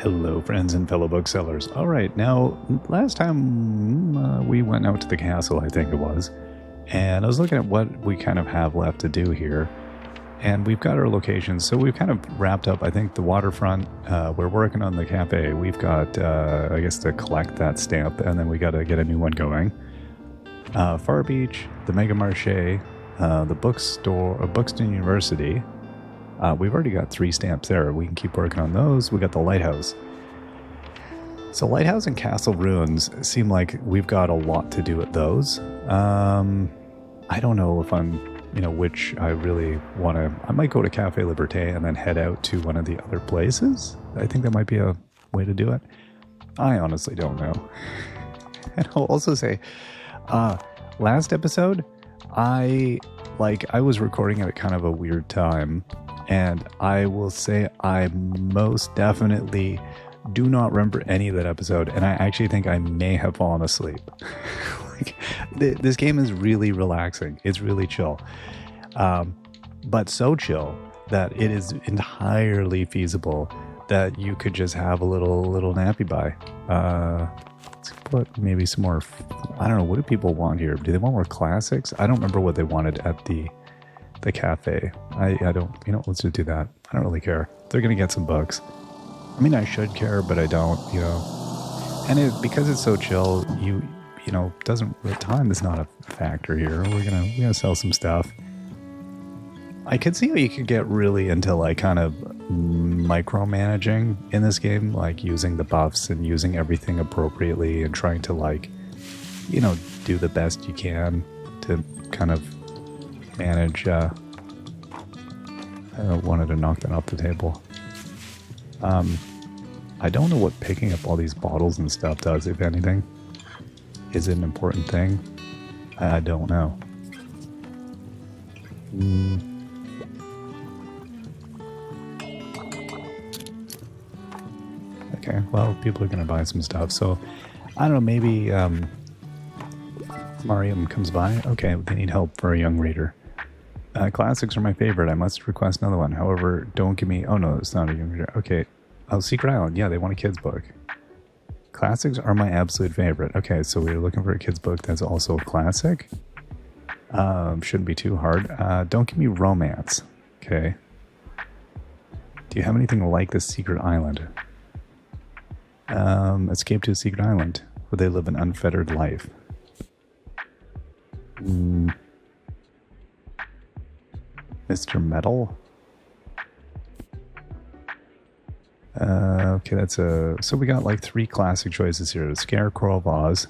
Hello, friends and fellow booksellers. All right, now, last time we went out to the castle, I think it was, and I was looking at what we kind of have left to do here, and we've got our locations. So we've kind of wrapped up, I think, the waterfront. We're working on the cafe. We've got, I guess, to collect that stamp, and then we got to get a new one going. Far Beach, the Mega Marché, the bookstore, Buxton University. We've already got 3 stamps there. We can keep working on those. We got the lighthouse. So lighthouse and castle ruins seem like we've got a lot to do at those. I don't know if I'm, which I really want to. I might go to Cafe Liberté and then head out to one of the other places. I think that might be a way to do it. I honestly don't know. And I'll also say, last episode, I was recording at kind of a weird time. And I will say I most definitely do not remember any of that episode. And I actually think I may have fallen asleep. This game is really relaxing. It's really chill. But so chill that it is entirely feasible that you could just have a little nappy by. Let's put maybe some more. I don't know. What do people want here? Do they want more classics? I don't remember what they wanted at the cafe. I don't, let's just do that. I don't really care. They're going to get some books. I mean, I should care, but I don't, And because it's so chill, time is not a factor here. We're going to sell some stuff. I could see how you could get really into kind of micromanaging in this game, like using the buffs and using everything appropriately and trying to do the best you can to kind of manage. I wanted to knock that off the table. I don't know what picking up all these bottles and stuff does, if anything. Is it an important thing? I don't know. Okay, well, people are going to buy some stuff, so I don't know, maybe Mariam comes by. Okay, they need help for a young reader. Classics are my favorite. I must request another one. However, don't give me... Oh, no, it's not a young reader. Okay. Oh, Secret Island. Yeah, they want a kid's book. Classics are my absolute favorite. Okay, so we're looking for a kid's book that's also a classic. Shouldn't be too hard. Don't give me romance. Okay. Do you have anything like this Secret Island? Escape to a Secret Island, where they live an unfettered life. Mr. Metal. Okay, that's so we got 3 classic choices here. The Scarecrow of Oz.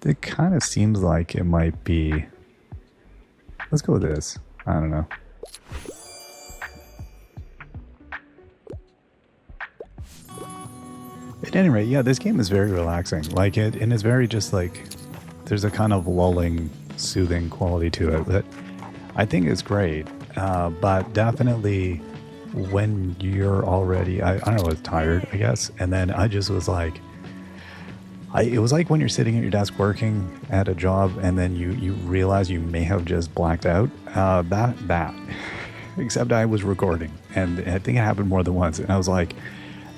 It kind of seems like it might be. Let's go with this. I don't know. At any rate, yeah, this game is very relaxing. And it's very just there's a kind of lulling, soothing quality to it that I think is great. But definitely when you're already, I don't know, I was tired, I guess. And then I just was it was like when you're sitting at your desk working at a job and then you realize you may have just blacked out. That. Except I was recording. And I think it happened more than once. And I was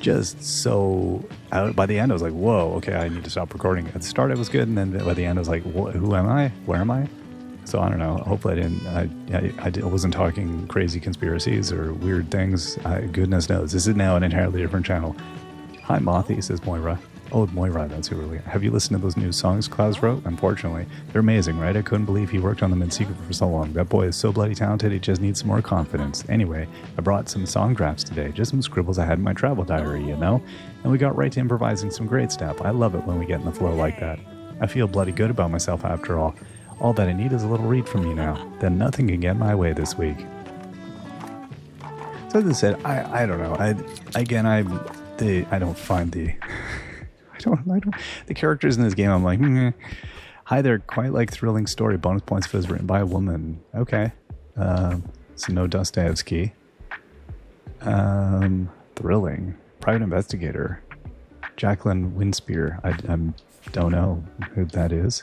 just so out. By the end, I was whoa, okay, I need to stop recording. At the start, it was good. And then by the end, I was who am I? Where am I? So I don't know. Hopefully I wasn't talking crazy conspiracies or weird things. Goodness knows. This is now an entirely different channel. Hi, Mothy, says Moira. Oh, Moira, that's who really. Have you listened to those new songs Klaus wrote? Unfortunately. They're amazing, right? I couldn't believe he worked on them in secret for so long. That boy is so bloody talented, he just needs some more confidence. Anyway, I brought some song drafts today. Just some scribbles I had in my travel diary, And we got right to improvising some great stuff. I love it when we get in the flow like that. I feel bloody good about myself after all. All that I need is a little read from you now. Then nothing can get my way this week. So as I said, I don't know. I don't find the... I don't... The characters in this game, I'm Hi there, quite thrilling story. Bonus points if it was written by a woman. Okay. So no Dostoevsky. Thrilling. Private investigator. Jacqueline Winspear. I don't know who that is.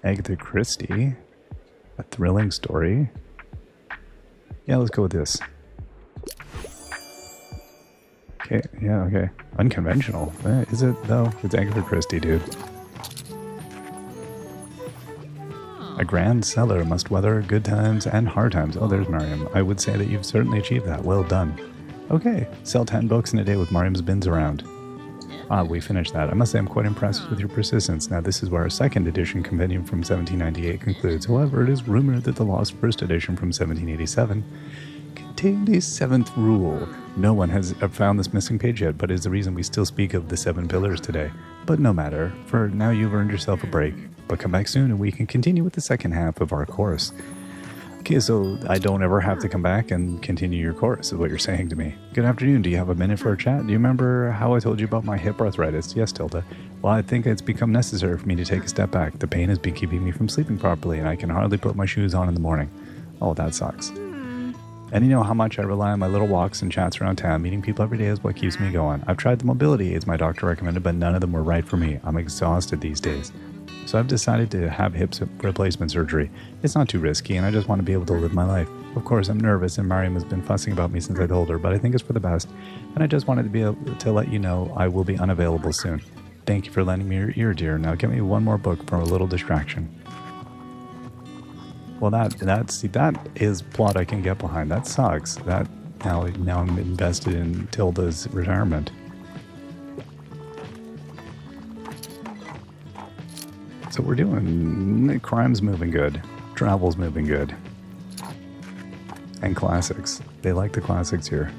Agatha Christie. A thrilling story. Yeah, let's go with this. Okay, yeah, okay. Unconventional. Is it, though? It's Agatha Christie, dude. A grand seller must weather good times and hard times. Oh, there's Mariam. I would say that you've certainly achieved that. Well done. Okay, sell 10 books in a day with Mariam's bins around. Ah, we finished that. I must say I'm quite impressed with your persistence. Now, this is where our second edition compendium from 1798 concludes. However, it is rumored that the lost first edition from 1787 contained a seventh rule. No one has found this missing page yet, but is the reason we still speak of the 7 pillars today. But no matter, for now you've earned yourself a break. But come back soon and we can continue with the second half of our course. Okay, so I don't ever have to come back and continue your course, is what you're saying to me. Good afternoon. Do you have a minute for a chat? Do you remember how I told you about my hip arthritis? Yes, Tilda. Well, I think it's become necessary for me to take a step back. The pain has been keeping me from sleeping properly, and I can hardly put my shoes on in the morning. Oh, that sucks. And you know how much I rely on my little walks and chats around town. Meeting people every day is what keeps me going. I've tried the mobility aids my doctor recommended, but none of them were right for me. I'm exhausted these days. So I've decided to have hip replacement surgery. It's not too risky, and I just want to be able to live my life. Of course, I'm nervous, and Mariam has been fussing about me since I told her, but I think it's for the best. And I just wanted to be able to let you know I will be unavailable soon. Thank you for lending me your ear, dear. Now get me one more book for a little distraction. Well, that is plot I can get behind. That sucks. That now I'm invested in Tilda's retirement. So we're doing crime's moving good, travel's moving good, and classics. They like the classics here.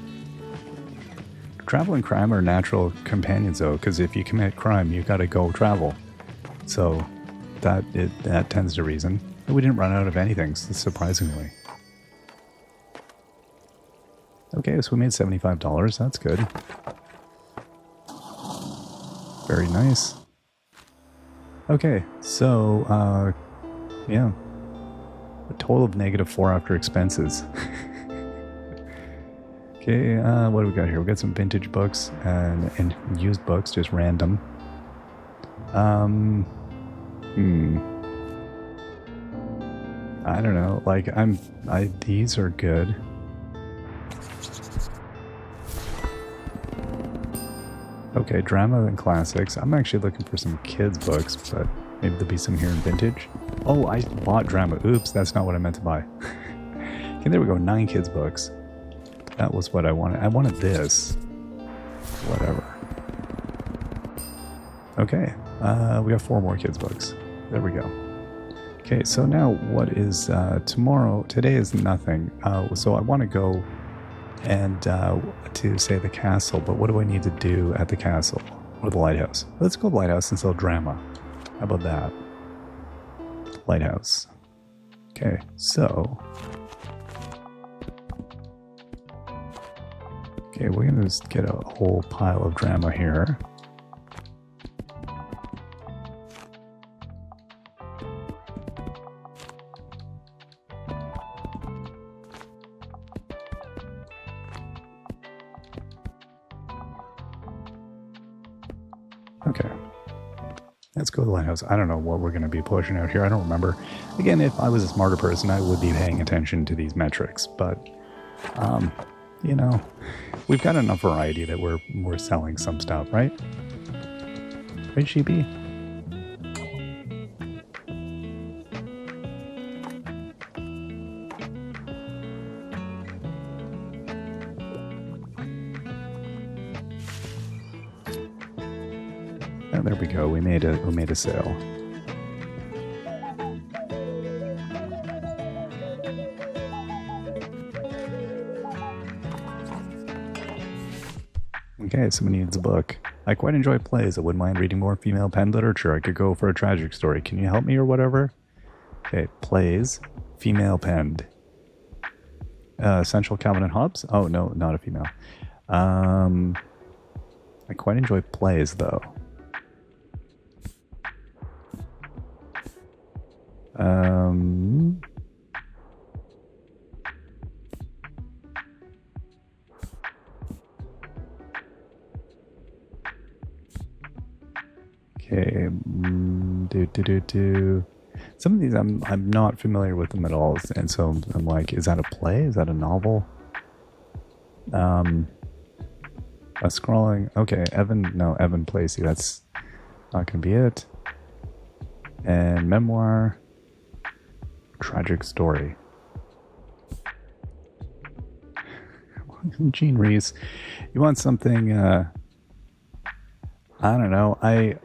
Travel and crime are natural companions, though, because if you commit crime, you got to go travel. So that tends to reason. We didn't run out of anything, surprisingly. Okay, so we made $75. That's good. Very nice. Okay, so, yeah. A total of -4 after expenses. Okay, what do we got here? We got some vintage books and used books, just random. I don't know, like, these are good. Okay, drama and classics. I'm actually looking for some kids' books, but maybe there'll be some here in vintage. Oh, I bought drama. Oops, that's not what I meant to buy. Okay, there we go. 9 kids' books. That was what I wanted. I wanted this. Whatever. Okay, we got 4 more kids' books. There we go. Okay, so now what is tomorrow? Today is nothing. So I want to go and to say the castle, but what do I need to do at the castle or the lighthouse? Let's go to the lighthouse and sell drama. How about that? Lighthouse. Okay, so okay, we're gonna just get a whole pile of drama here. Okay, let's go to the lighthouse. I don't know what we're going to be pushing out here. I don't remember. Again, if I was a smarter person, I would be paying attention to these metrics. But, you know, we've got enough variety that we're selling some stuff, right? Right, Sheepy? There we go. We made a sale. Okay, someone needs a book. I quite enjoy plays. I wouldn't mind reading more female pen literature. I could go for a tragic story. Can you help me or whatever? Okay, plays, female penned. Central Calvin and Hobbes? Oh no, not a female. I quite enjoy plays though. Okay, Some of these I'm not familiar with them at all, and so I'm like, is that a play? Is that a novel? I a scrolling... Okay, Evan Placey. That's not going to be it. And memoir. Tragic story. Gene Reese. You want something... I don't know.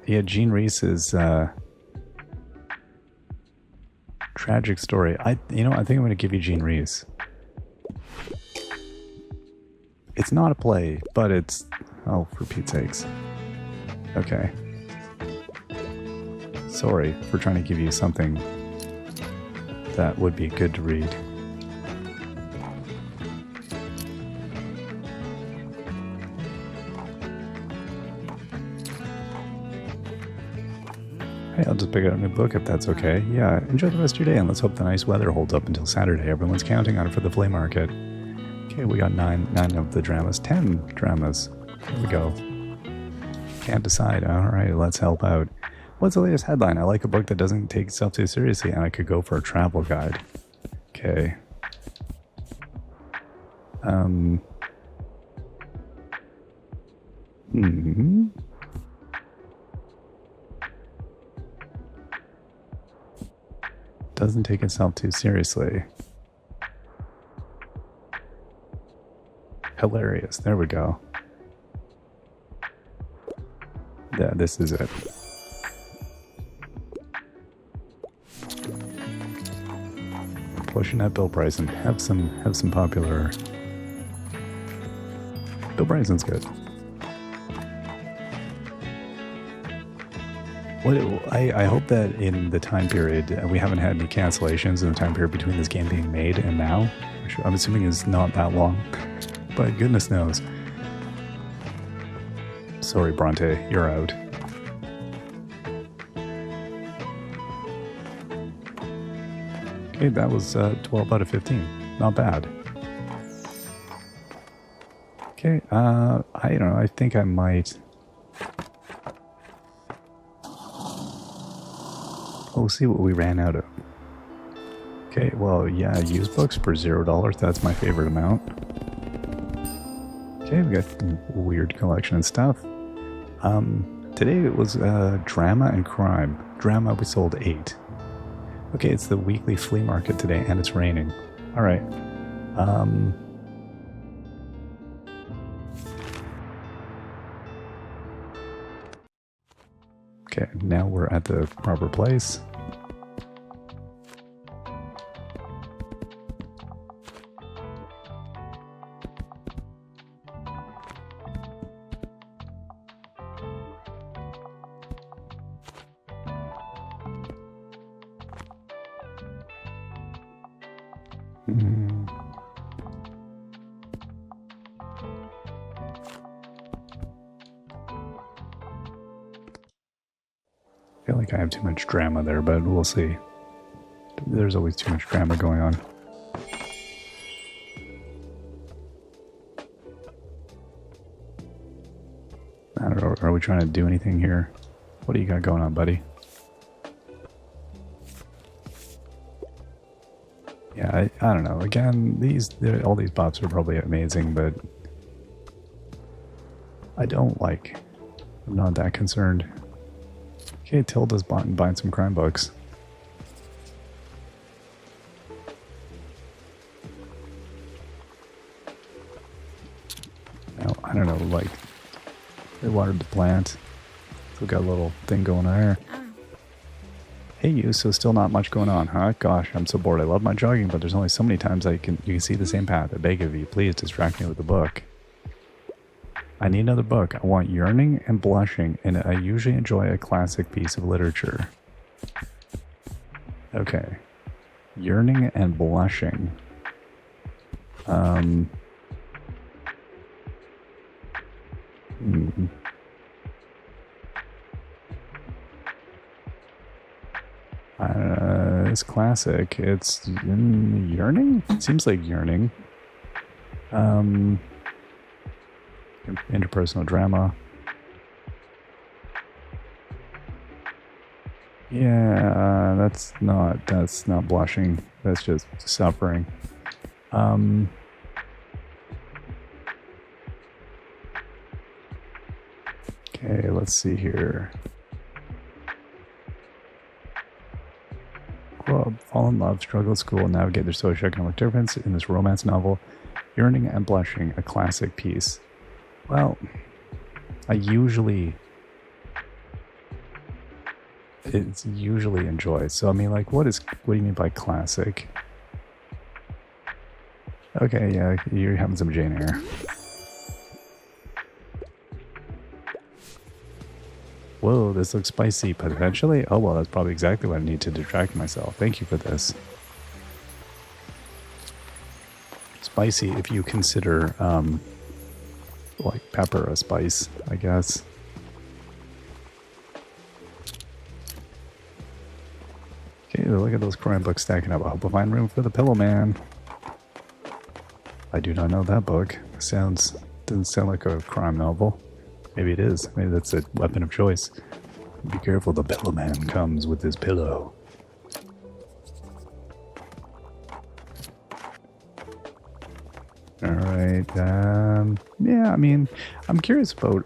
Gene Reese's... tragic story. I think I'm going to give you Gene Reese. It's not a play, but it's... Oh, for Pete's sakes. Okay. Sorry for trying to give you something that would be good to read. Hey, I'll just pick out a new book if that's okay. Yeah, enjoy the rest of your day, and let's hope the nice weather holds up until Saturday. Everyone's counting on it for the flea market. Okay, we got nine of the dramas. 10 dramas. There we go. Can't decide. Alright, let's help out. What's the latest headline? I like a book that doesn't take itself too seriously, and I could go for a travel guide. Okay. Doesn't take itself too seriously. Hilarious. There we go. Yeah, this is it. Pushing that Bill Bryson. Have some popular. Bill Bryson's good. I hope that in the time period we haven't had any cancellations in the time period between this game being made and now. I'm assuming it's not that long, but goodness knows. Sorry, Bronte, you're out. Okay, that was 12 out of 15. Not bad. Okay, I don't know. I think I might. We'll see what we ran out of. Okay, well, yeah, used books for $0. That's my favorite amount. Okay, we got a weird collection and stuff. Today it was drama and crime. Drama, we sold 8. Okay, it's the weekly flea market today, and it's raining. All right. Okay, now we're at the proper place. I feel like I have too much drama there, but we'll see. There's always too much drama going on. I don't know, are we trying to do anything here? What do you got going on, buddy? Yeah, I don't know. Again, all these bops are probably amazing, but I don't like. I'm not that concerned. Okay, Tilda's buying some crime books. Now, I don't know, like, they watered the plant. So we got a little thing going on there. Hey you, so still not much going on, huh? Gosh, I'm so bored. I love my jogging, but there's only so many times you can see the same path. I beg of you, please distract me with a book. I need another book. I want Yearning and Blushing, and I usually enjoy a classic piece of literature. Okay. Yearning and Blushing. It's classic. It's Yearning? It seems like Yearning. Interpersonal drama. Yeah, that's not blushing. That's just suffering. Okay, let's see here. Grow up, fall in love, struggle at school, navigate their socioeconomic difference in this romance novel, Yearning and Blushing, a classic piece. Well, it's usually enjoyed. So I mean, like, what do you mean by classic? Okay, yeah, you're having some Jane Eyre. Whoa, this looks spicy, potentially? Oh, well, that's probably exactly what I need to distract myself. Thank you for this. Spicy, if you consider, like pepper a spice, I guess. Okay, look at those crime books stacking up. I hope I find room for the Pillow Man. I do not know that book. Doesn't sound like a crime novel. Maybe it is. Maybe that's a weapon of choice. Be careful, the Pillow Man comes with his pillow. Alright, yeah, I mean, I'm curious about,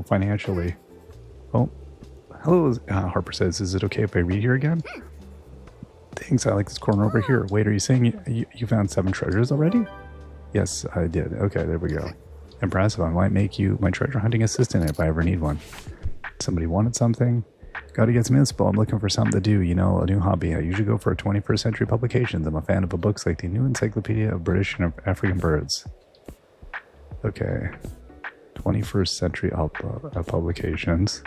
financially. Oh, hello, Harper says, is it okay if I read here again? Thanks, I like this corner over here. Wait, are you saying you found 7 treasures already? Yes, I did. Okay, there we go. Impressive. I might make you my treasure hunting assistant if I ever need one. Somebody wanted something? Gotta get some inspo. I'm looking for something to do, a new hobby. I usually go for 21st century publications. I'm a fan of books like the New Encyclopedia of British and African Birds. Okay. 21st century publications.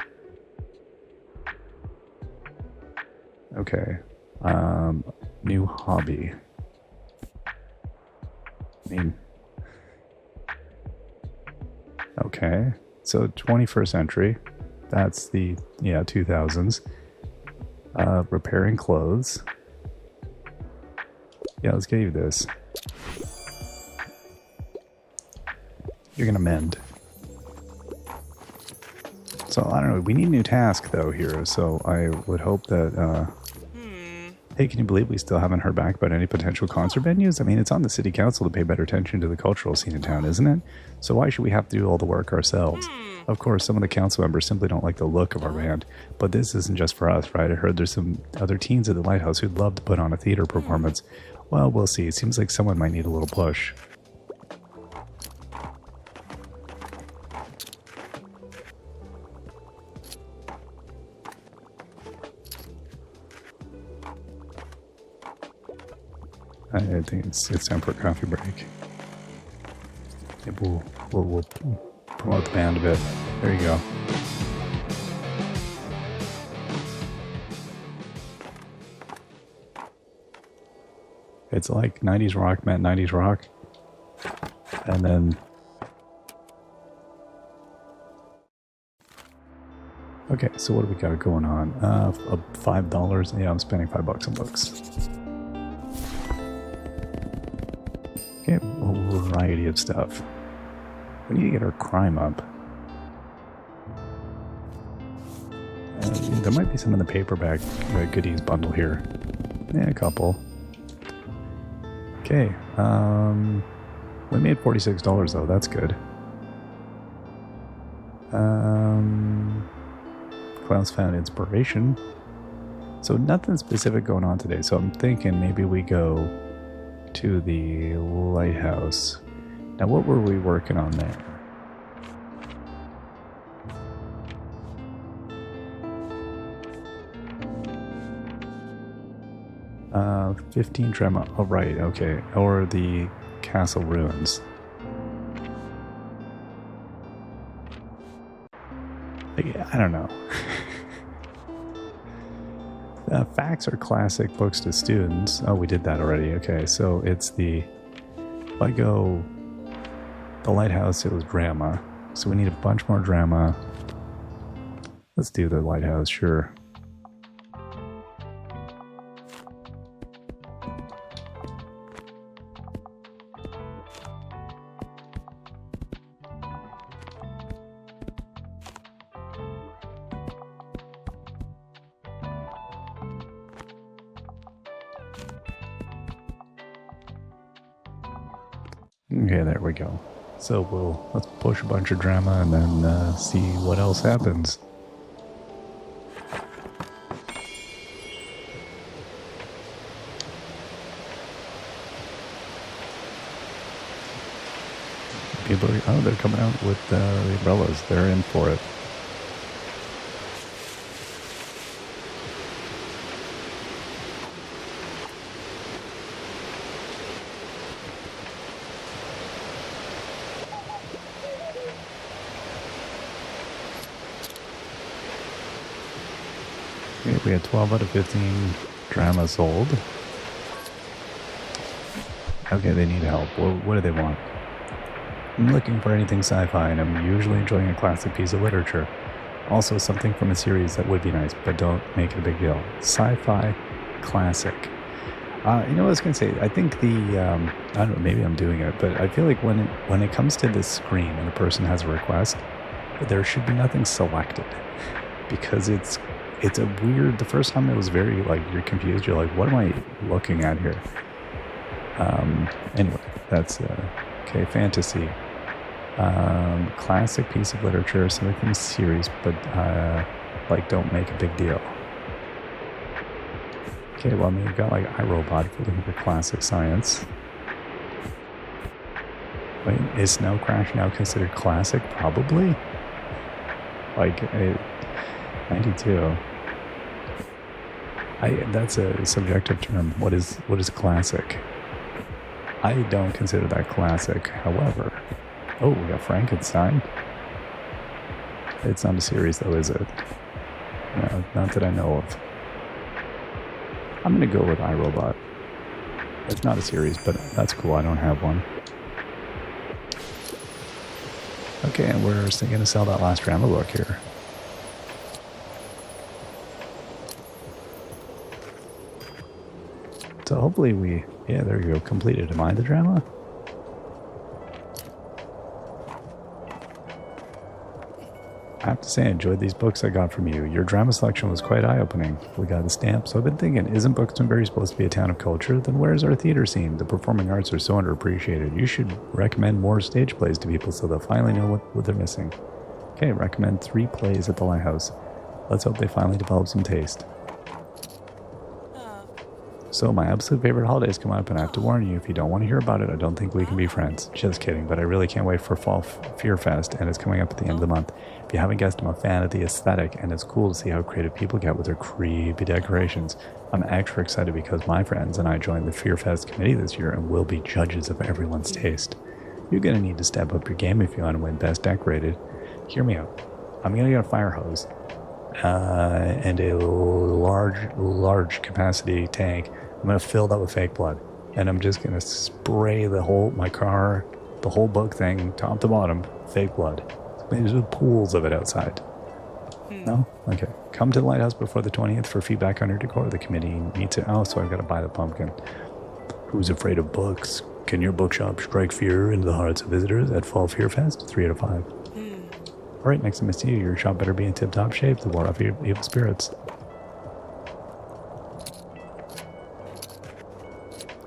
Okay. New hobby. Okay. So 21st century. That's the 2000s. Repairing clothes. Yeah, let's get you this. You're gonna mend. So I don't know. We need a new task though here. So I would hope that. Hey, can you believe we still haven't heard back about any potential concert venues? I mean, it's on the city council to pay better attention to the cultural scene in town, isn't it? So why should we have to do all the work ourselves? Of course, some of the council members simply don't like the look of our band, but this isn't just for us, right? I heard there's some other teens at the lighthouse who'd love to put on a theater performance. Well, we'll see. It seems like someone might need a little push. I think it's time for a coffee break. Maybe we'll promote the band a bit. There you go. It's like 90s rock meant 90s rock. And then... Okay, so what do we got going on? $5. Yeah, I'm spending $5 on books. Okay, a variety of stuff. We need to get our crime up. There might be some in the paperback goodies bundle here. Yeah, a couple. Okay, we made $46 though, that's good. Clowns found inspiration. So nothing specific going on today, so I'm thinking maybe we go to the lighthouse. Now, what were we working on there? Uh, 15 drama. Oh, right, okay. Or the castle ruins. I don't know. Facts are classic books to students. Oh, we did that already. Okay, so it's if I go the lighthouse, it was drama. So we need a bunch more drama. Let's do the lighthouse, sure. Okay, there we go. So let's push a bunch of drama and then see what else happens. People are, they're coming out with the umbrellas. They're in for it. Okay, we had 12 out of 15 drama sold. Okay, they need help. What do they want? I'm looking for anything sci-fi, and I'm usually enjoying a classic piece of literature. Also, something from a series that would be nice, but don't make it a big deal. Sci-fi classic. You know what I was going to say? I think I don't know, maybe I'm doing it, but I feel like when it comes to this screen and a person has a request, there should be nothing selected. Because it's a weird, the first time it was very, like, you're confused. You're like, what am I looking at here? Anyway, that's, okay, fantasy. Classic piece of literature, something from a series, but, like, don't make a big deal. Okay, well, I mean, you've got, like, iRobot if you're looking for classic science. Wait, is Snow Crash now considered classic? Probably. Like, 92. That's a subjective term. What is classic? I don't consider that classic, however. Oh, we got Frankenstein. It's not a series, though, is it? No, not that I know of. I'm going to go with iRobot. It's not a series, but that's cool. I don't have one. Okay, and we're still going to sell that last drama book here. So hopefully yeah, there you go, completed. Am I the drama? I have to say, I enjoyed these books I got from you. Your drama selection was quite eye-opening. We got a stamp, so I've been thinking, isn't Buxtonbury supposed to be a town of culture? Then where's our theater scene? The performing arts are so underappreciated. You should recommend more stage plays to people so they'll finally know what they're missing. Okay, recommend 3 plays at the Lighthouse. Let's hope they finally develop some taste. So my absolute favorite holidays come up, and I have to warn you, if you don't want to hear about it, I don't think we can be friends. Just kidding, but I really can't wait for Fall Fear Fest, and it's coming up at the end of the month. If you haven't guessed, I'm a fan of the aesthetic, and it's cool to see how creative people get with their creepy decorations. I'm extra excited because my friends and I joined the Fear Fest committee this year, and we'll be judges of everyone's taste. You're going to need to step up your game if you want to win Best Decorated. Hear me out. I'm going to get a fire hose and a large capacity tank. I'm going to fill that with fake blood, and I'm just going to spray my car, the whole book thing, top to bottom, fake blood. There's pools of it outside. No? Okay. Come to the Lighthouse before the 20th for feedback on your decor. The committee meets it. Oh, so I've got to buy the pumpkin. Who's afraid of books? Can your bookshop strike fear into the hearts of visitors at Fall Fear Fest? 3 out of 5. All right, next time I see you, your shop better be in tip-top shape to ward off evil spirits.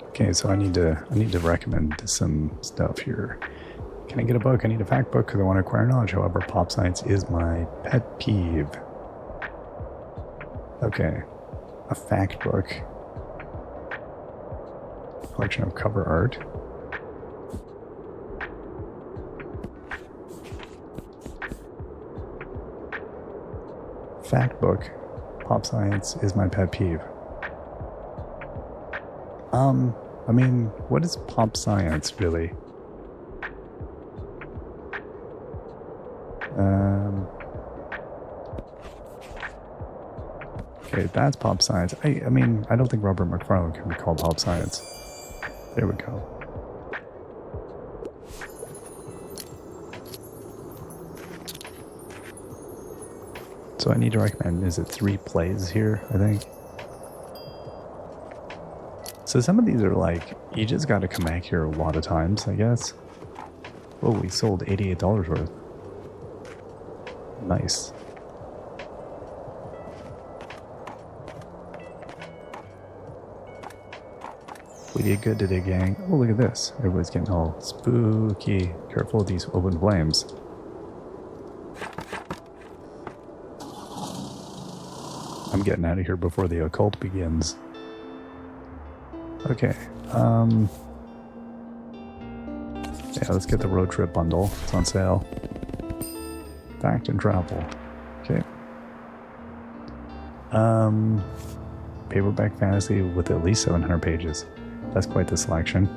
Okay, so I need to recommend some stuff here. Can I get a book? I need a fact book because I want to acquire knowledge. However, pop science is my pet peeve. Okay, a fact book. Collection of cover art. Fact book. Pop science is my pet peeve. I mean, what is pop science, really? Okay, that's pop science. I mean, I don't think Robert McFarlane can be called pop science. There we go. So I need to recommend, is it 3 plays here, I think? So some of these are like, you just got to come back here a lot of times, I guess. Oh, we sold $88 worth. Nice. We did good today, gang. Oh, look at this. Everybody's getting all spooky. Careful of these open flames. I'm getting out of here before the occult begins. Okay. Yeah, let's get the road trip bundle. It's on sale. Fact and travel. Okay. Paperback fantasy with at least 700 pages. That's quite the selection.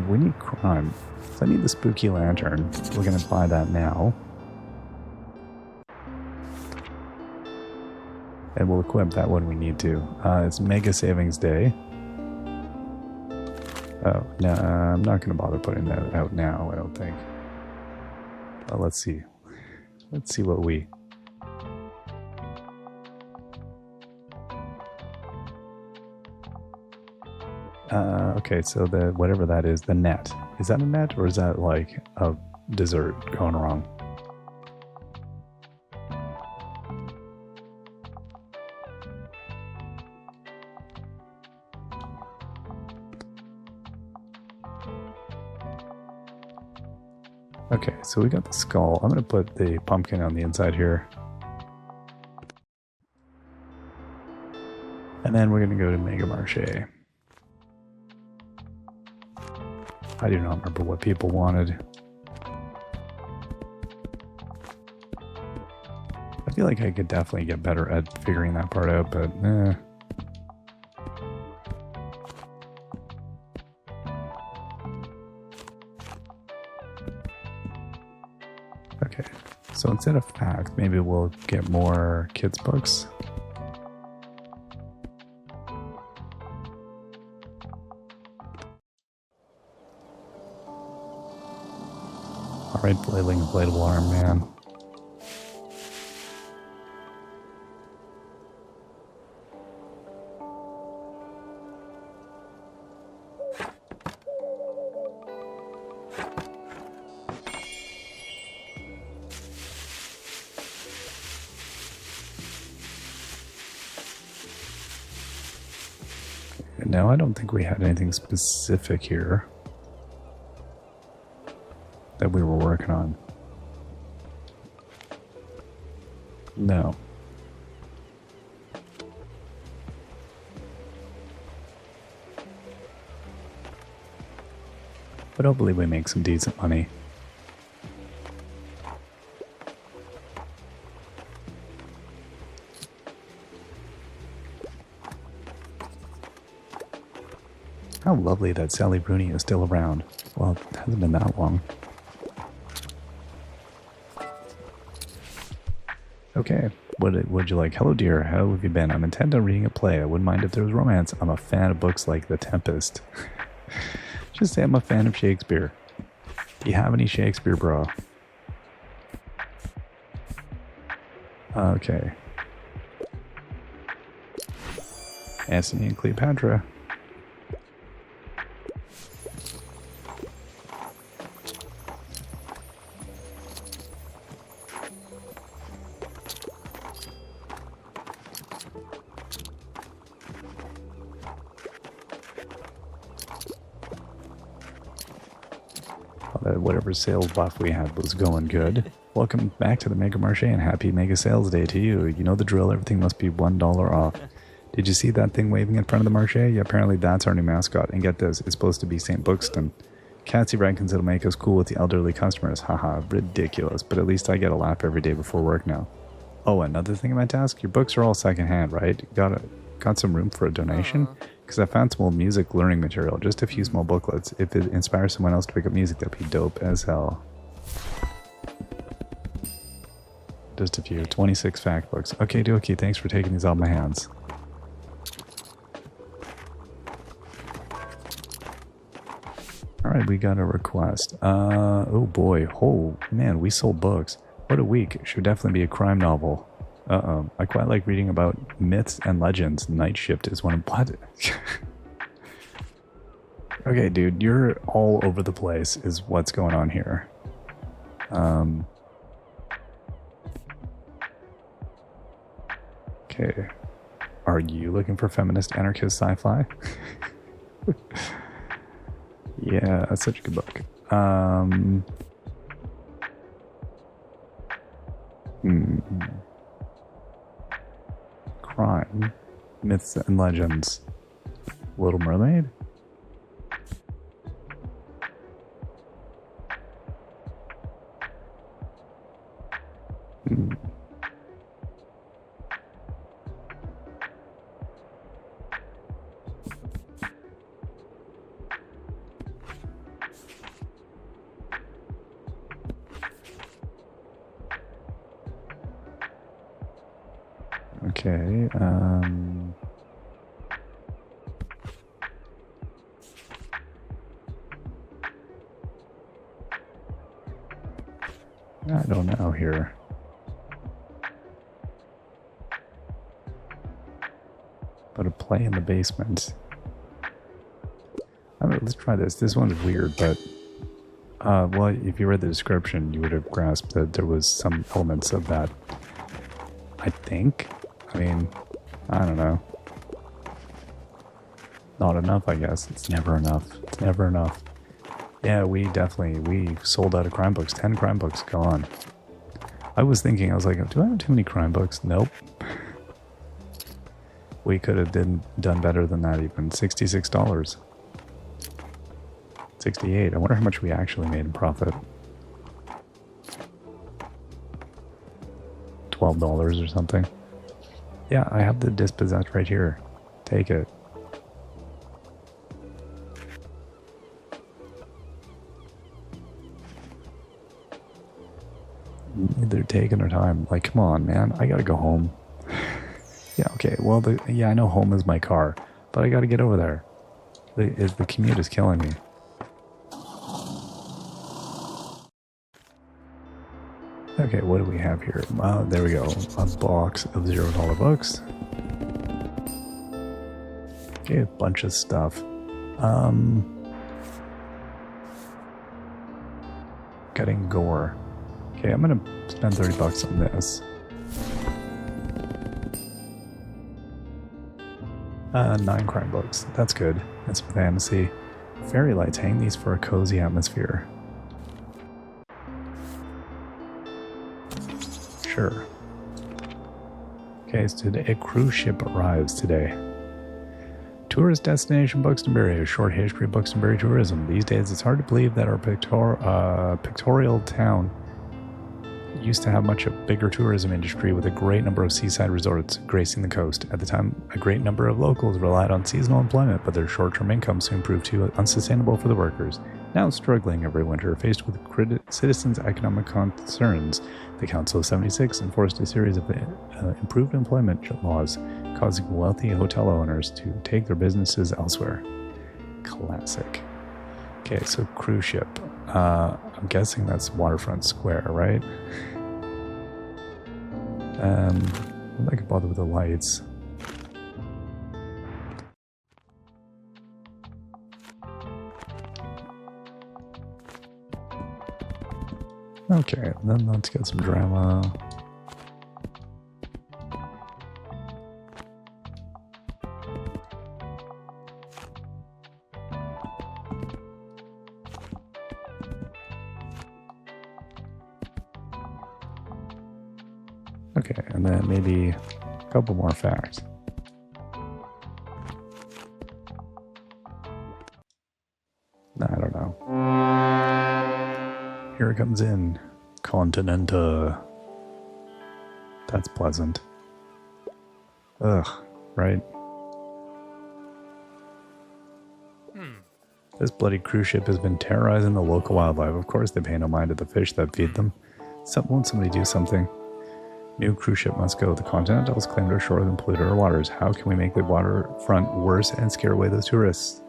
We need crime. So I need the spooky lantern. We're gonna buy that now. And we'll equip that when we need to. It's Mega Savings Day. Oh, no, I'm not going to bother putting that out now, I don't think. Let's see. Let's see what we... okay, so the whatever that is, the net. Is that a net, or is that like a dessert going wrong? Okay, so we got the skull. I'm going to put the pumpkin on the inside here. And then we're going to go to Mega Marché. I do not remember what people wanted. I feel like I could definitely get better at figuring that part out, but eh. Okay, so instead of fact, maybe we'll get more kids' books. Alright, flailing inflatable arm man. No, I don't think we had anything specific here that we were working on. No. But hopefully we make some decent money. How lovely that Sally Rooney is still around. Well, it hasn't been that long. Okay, would you like? Hello dear, how have you been? I'm intent on reading a play. I wouldn't mind if there was romance. I'm a fan of books like The Tempest. Just say I'm a fan of Shakespeare. Do you have any Shakespeare, bro? Okay. Antony and Cleopatra. Whatever sales buff we had was going good. Welcome back to the Mega Marché and happy Mega Sales Day to you. You know the drill, everything must be $1 off. Did you see that thing waving in front of the Marché? Yeah, apparently that's our new mascot. And get this, it's supposed to be St. Bookston. Cassie reckons it'll make us cool with the elderly customers. Haha, ridiculous. But at least I get a laugh every day before work now. Oh, another thing I meant to ask, your books are all secondhand, right? Got some room for a donation? Because I found some old music learning material, just a few small booklets. If it inspires someone else to pick up music, that'd be dope as hell. Just a few. 26 fact books. Okay, dokie, thanks for taking these off my hands. Alright, we got a request. Oh boy. Oh, man, we sold books. What a week. Should definitely be a crime novel. Uh-oh. I quite like reading about myths and legends. Night Shift is one of... What? Okay, dude, you're all over the place is what's going on here. Okay. Are you looking for feminist anarchist sci-fi? Yeah, that's such a good book. Crime, myths and legends. Little Mermaid? Okay, I don't know here. But a play in the basement. I mean, let's try this. This one's weird, but well, if you read the description, you would have grasped that there was some elements of that. I think. I mean, I don't know. Not enough, I guess. It's never enough. It's never enough. Yeah, we sold out of crime books. 10 crime books gone. I was thinking, I was like, do I have too many crime books? Nope. We could have done better than that even. $66. 68. I wonder how much we actually made in profit. $12 or something. Yeah, I have the dispossessed right here. Take it. They're taking their time. Like, come on, man. I gotta go home. Yeah, okay. Well, I know home is my car, but I gotta get over there. The commute is killing me. Okay, what do we have here? There we go. A box of $0 books. Okay, a bunch of stuff. Getting gore. Okay, I'm gonna spend $30 on this. 9 crime books. That's good. That's fantasy. Fairy lights. Hang these for a cozy atmosphere. Sure. Okay, so today a cruise ship arrives today. Tourist destination Buxtonbury, a short history of Buxtonbury tourism. These days it's hard to believe that our pictorial town used to have much a bigger tourism industry with a great number of seaside resorts gracing the coast. At the time, a great number of locals relied on seasonal employment, but their short-term income soon proved too unsustainable for the workers. Now struggling every winter, faced with citizens' economic concerns, the Council of 76 enforced a series of improved employment laws, causing wealthy hotel owners to take their businesses elsewhere. Classic. Okay, so cruise ship. I'm guessing that's Waterfront Square, right? I'm not gonna bother with the lights. Okay, then let's get some drama. Okay, and then maybe a couple more facts. I don't know. Here it comes in. Continenta. That's pleasant. Ugh, right? This bloody cruise ship has been terrorizing the local wildlife. Of course they pay no mind to the fish that feed them. Won't somebody do something? New cruise ship must go. The Continentals claimed our shores and polluted our waters. How can we make the waterfront worse and scare away the tourists?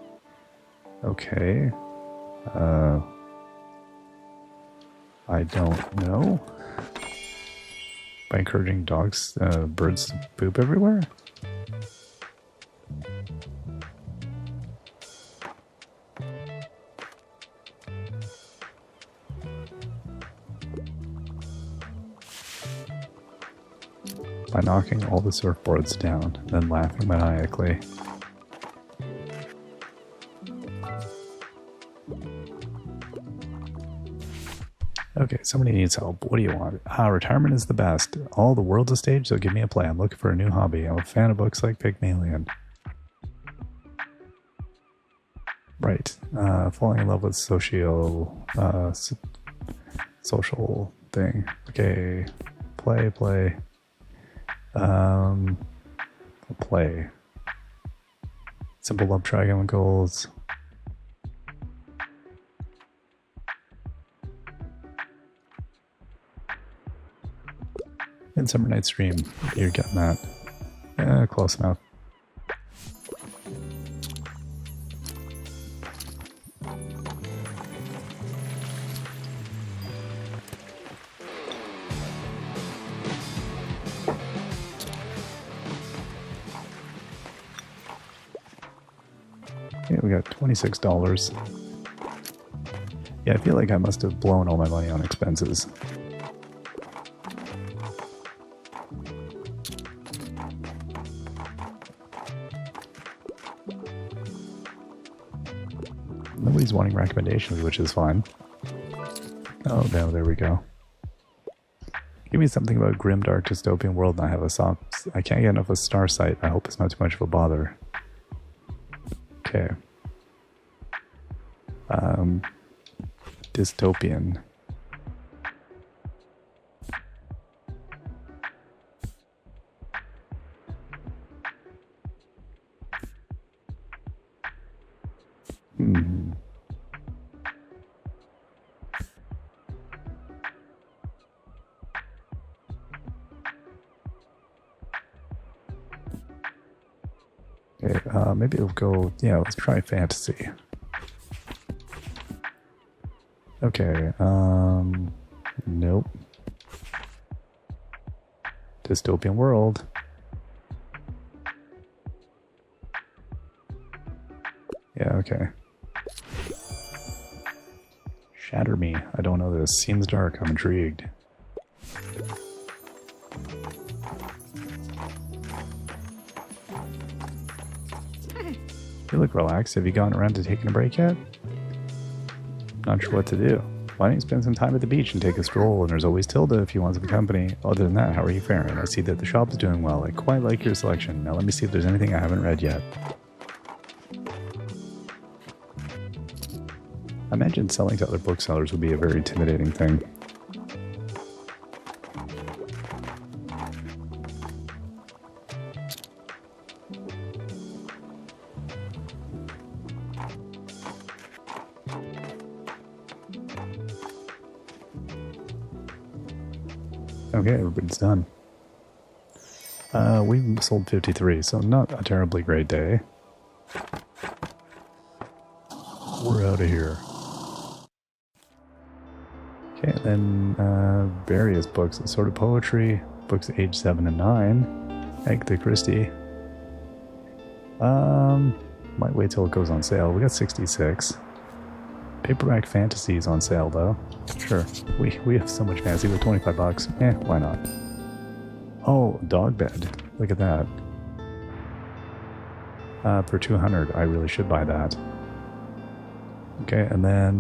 Okay. I don't know. By encouraging birds to poop everywhere? by knocking all the surfboards down, then laughing maniacally. Okay, somebody needs help. What do you want? Retirement is the best. All the world's a stage, so give me a play. I'm looking for a new hobby. I'm a fan of books like Pygmalion. Right. Falling in love with social thing. Okay. Play. Play. Simple love triangle goals. Midsummer Night's Dream. You're getting that. Close enough. Okay, we got $26. Yeah, I feel like I must have blown all my money on expenses. Nobody's wanting recommendations, which is fine. Oh, no, there we go. Give me something about grim, dark, dystopian world, and I have a soft... I can't get enough of Star Sight. I hope it's not too much of a bother. Okay. Dystopian. Okay, maybe it'll go... Yeah, let's try fantasy. Okay, nope. Dystopian world. Yeah, okay. Shatter me. I don't know this. Seems dark. I'm intrigued. You look relaxed. Have you gone around to taking a break yet? Not sure what to do. Why don't you spend some time at the beach and take a stroll? And there's always Tilda if you want some company. Other than that, how are you faring? I see that the shop is doing well. I quite like your selection. Now let me see if there's anything I haven't read yet. I imagine selling to other booksellers would be a very intimidating thing. Okay, everybody's done. We sold 53, so not a terribly great day. We're out of here. Okay, then various books, assorted poetry, books age 7 and 9, Agatha Christie. Might wait till it goes on sale. We got 66. Paperback fantasy is on sale though. Sure, we have so much fantasy with 25 bucks. Why not? Oh, dog bed. Look at that. For 200, I really should buy that. Okay, and then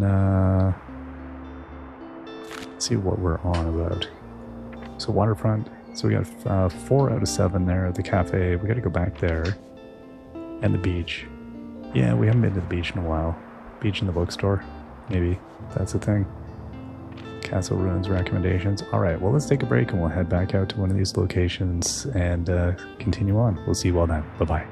let's see what we're on about. So waterfront. So we got 4 out of 7 there at the cafe. We got to go back there. And the beach. Yeah, we haven't been to the beach in a while. Beach in the bookstore. Maybe that's a thing. Castle Ruins recommendations. Alright, well let's take a break and we'll head back out to one of these locations and continue on. We'll see you all then. Bye-bye.